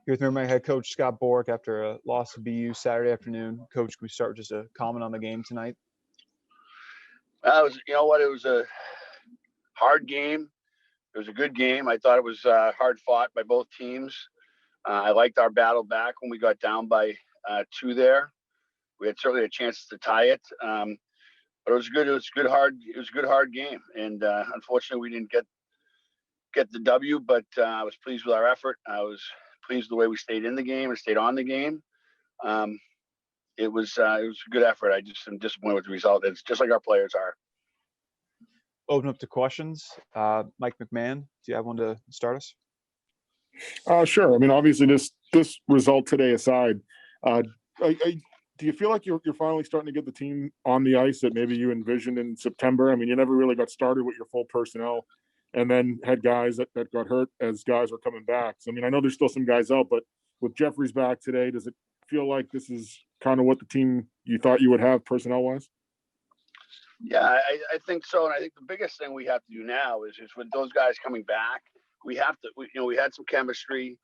Here with Merrimack head coach Scott Borek after a loss to BU Saturday afternoon. Coach, can we start with just a comment on the game tonight? It was a hard game. It was a good game. I thought it was hard fought by both teams. I liked our battle back when we got down by 2 there. We had certainly a chance to tie it, but it was good. It was a good hard game, and unfortunately, we didn't get the W. But I was pleased with our effort. I was pleased with the way we stayed in the game and stayed on the game. It was a good effort. I just am disappointed with the result. It's just like our players are. Open up to questions. Mike McMahon, do you have one to start us? Sure. I mean, obviously, this result today aside, do you feel like you're finally starting to get the team on the ice that maybe you envisioned in September? I mean, you never really got started with your full personnel, and then had guys that got hurt as guys were coming back. So, I mean, I know there's still some guys out, but with Jeffrey's back today, does it feel like this is kind of what the team you thought you would have personnel-wise? Yeah, I think so. And I think the biggest thing we have to do now is with those guys coming back, we had some chemistry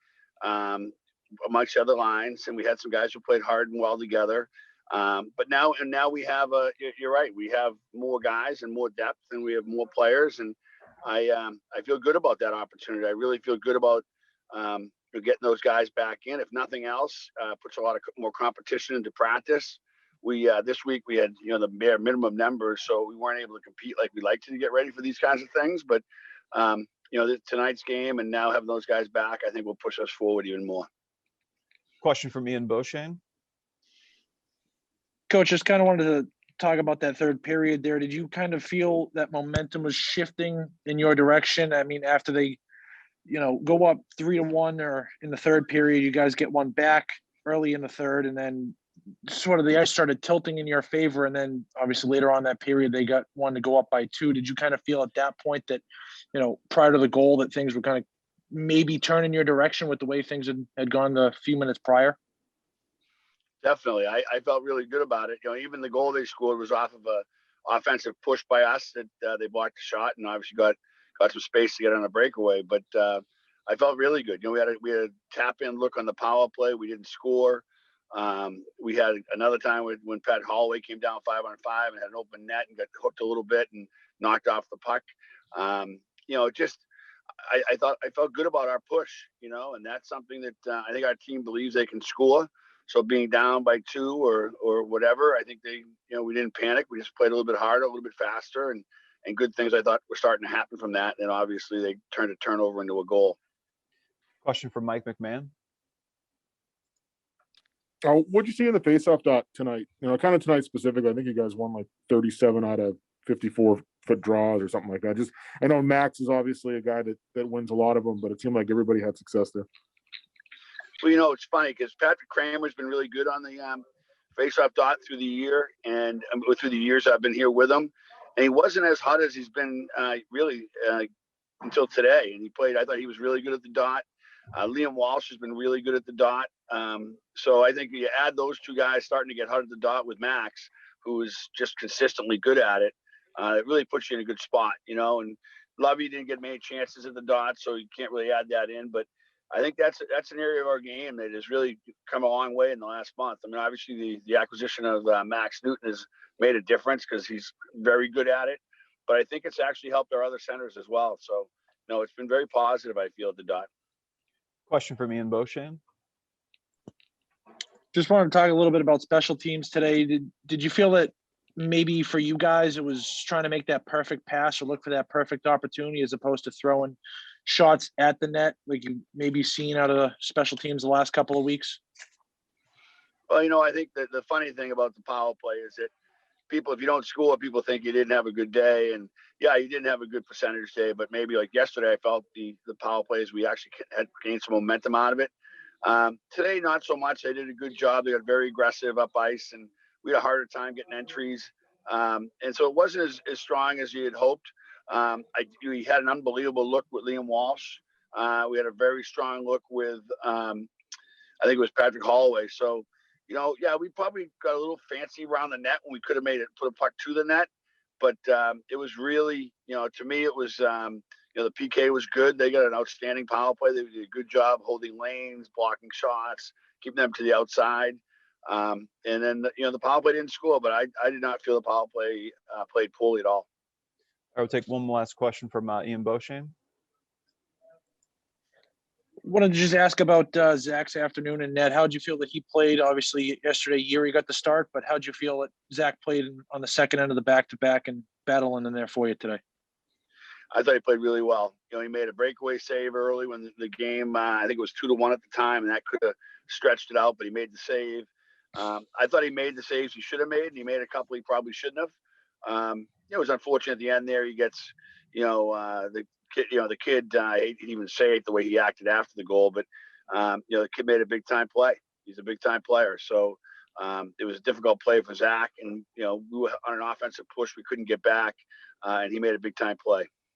amongst the other lines, and we had some guys who played hard and well together. But now we have you're right. We have more guys and more depth, and we have more players. And I feel good about that opportunity. I really feel good about getting those guys back in. If nothing else, puts a lot of more competition into practice. This week we had the bare minimum numbers, so we weren't able to compete like we like to get ready for these kinds of things. But tonight's game and now having those guys back, I think will push us forward even more. Question from Ian Beauchene. Coach, just kind of wanted to talk about that third period there. Did you kind of feel that momentum was shifting in your direction? I mean, after they, go up 3-1 or in the third period, you guys get one back early in the third, and then sort of the ice started tilting in your favor. And then obviously later on that period, they got one to go up by 2. Did you kind of feel at that point that, prior to the goal, that things were kind of maybe turn in your direction with the way things had gone the few minutes prior? Definitely. I felt really good about it. Even the goal they scored was off of a offensive push by us that they blocked the shot and obviously got some space to get on a breakaway. But I felt really good. We had a tap in look on the power play. We didn't score. We had another time when Pat Holloway came down 5-on-5 and had an open net and got hooked a little bit and knocked off the puck. I thought I felt good about our push, and that's something that I think our team believes they can score. So being down by 2 or whatever, I think we didn't panic. We just played a little bit harder, a little bit faster, and good things I thought were starting to happen from that. And obviously they turned a turnover into a goal. Question from Mike McMahon. What'd you see in the faceoff dot tonight? Kind of tonight specifically. I think you guys won like 37 out of 54-foot draws or something like that. I know Max is obviously a guy that wins a lot of them, but it seemed like everybody had success there. Well, it's funny because Patrick Kramer's been really good on the faceoff dot through the year and through the years I've been here with him. And he wasn't as hot as he's been really until today. And I thought he was really good at the dot. Liam Walsh has been really good at the dot. So I think you add those two guys starting to get hard at the dot with Max, who is just consistently good at it. It really puts you in a good spot, and Lovey didn't get many chances at the dot, so you can't really add that in. But I think that's an area of our game that has really come a long way in the last month. I mean, obviously the acquisition of Max Newton has made a difference because he's very good at it. But I think it's actually helped our other centers as well. So, it's been very positive, I feel, at the dot. Question from Ian Beauchene. Just wanted to talk a little bit about special teams today. Did you feel that maybe for you guys it was trying to make that perfect pass or look for that perfect opportunity as opposed to throwing shots at the net like you maybe seen out of the special teams the last couple of weeks? Well, I think that the funny thing about the power play is that if you don't score, people think you didn't have a good day. And yeah, you didn't have a good percentage day, but maybe like yesterday, I felt the power plays, we actually had gained some momentum out of it. Today, not so much. They did a good job. They got very aggressive up ice, and we had a harder time getting entries. And so it wasn't as strong as you had hoped. We had an unbelievable look with Liam Walsh. We had a very strong look with, I think it was Patrick Holloway. So, we probably got a little fancy around the net when we could have put a puck to the net. But it was really, to me, it was the PK was good. They got an outstanding power play. They did a good job holding lanes, blocking shots, keeping them to the outside. And then the power play didn't score, but I did not feel the power play played poorly at all. I will take one last question from Ian Beauchene. Wanted to just ask about Zach's afternoon and Ned. How'd you feel that he played? Obviously, yesterday, Yuri got the start, but how'd you feel that Zach played on the second end of the back-to-back and battling in there for you today? I thought he played really well. He made a breakaway save early when the game, I think it was 2-1 at the time, and that could have stretched it out, but he made the save. I thought he made the saves he should have made, and he made a couple he probably shouldn't have. It was unfortunate at the end there. He gets, the kid, I hate to even say it the way he acted after the goal, but, the kid made a big-time play. He's a big-time player. So it was a difficult play for Zach, and, we were on an offensive push. We couldn't get back, and he made a big-time play.